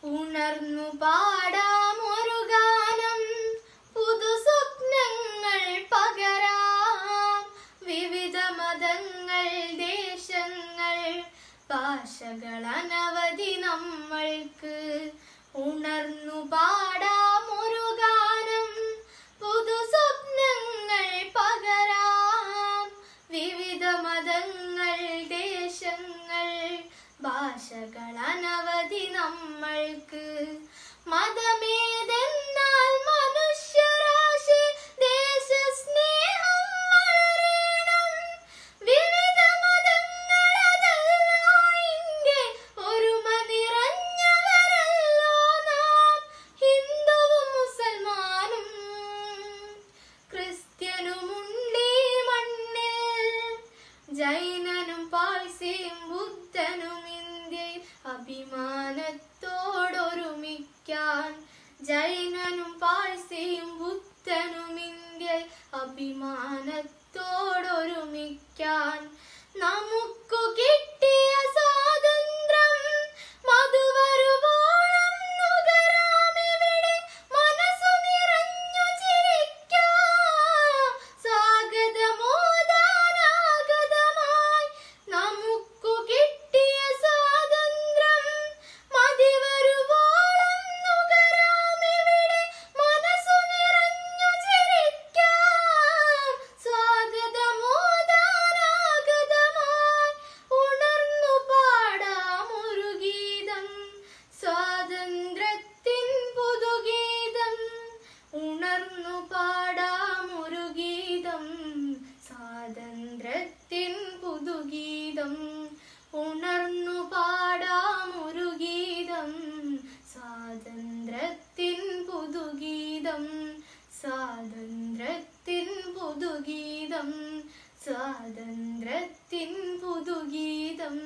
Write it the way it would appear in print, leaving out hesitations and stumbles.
ഉണർന്നു പാടാം ഒരു ഗാനം, പുതു സ്വപ്നങ്ങൾ പകരാം. വിവിധ മതങ്ങൾ, ദേശങ്ങൾ, ഭാഷകൾ അനവധി നമ്മൾക്ക്. ഉണർന്നു പാടാം ഒരു ഗാനം, പുതു സ്വപ്നങ്ങൾ പകരാം. വിവിധ മതങ്ങൾ, ദേശങ്ങൾ, ഭാഷകൾ അനവധി നമ്മൾക്ക്. മതമേതെന്നാൽ മനുഷ്യരാശി ദേശസ്നേഹം വളരണം. വിവിധ മതങ്ങളതല്ല ഇന്ത്യ, ഒരുമ നിറഞ്ഞവരല്ലോ നാം. ഹിന്ദുവും മുസൽമാനും ക്രിസ്ത്യനുമുണ്ടീ മണ്ണിൽ, ജൈനനും പാഴ്സിയും ബുദ്ധനും ഇന്ത്യയിൽ അഭിമാനത്തോടൊരുമിക്കാൻ. ജൈനനും പാഴ്സിയും ബുദ്ധനും ഇന്ത്യയിൽ അഭിമാനത്തോടൊരുമിക്കാൻ. നമുക്കു കിട്ടിയ സ്വാതന്ത്ര്യം മധുവരുവോളം നുകരാമിവിടെ, മനസ്സു നിറഞ്ഞു ചിരിക്കാം. സ്വാഗതമോദാനാഗതമായി നമുക്കു കിട്ടിയ സ്വാതന്ത്ര്യം മതിവരുവോളം നുകരാമിവിടെ, മനസ്സു നിറഞ്ഞു ചിരിക്കാം. സ്വാഗതമോദാനാഗതമായി ഉണർന്നു പാടാം ഒരു ഗീതം, സ്വാതന്ത്ര്യത്തിൻ പുതുഗീതം. ഉണർന്നു പാടാം ഒരു ഗീതം, സ്വാതന്ത്ര്യത്തിൻ പുതുഗീതം. ഉണർന്നു പാടാം ഒരു ഗീതം, സ്വാതന്ത്ര്യത്തിൻ പുതുഗീതം. സ്വാതന്ത്ര്യത്തിൻ പുതുഗീതം, സ്വാതന്ത്ര്യത്തിൻ പുതുഗീതം.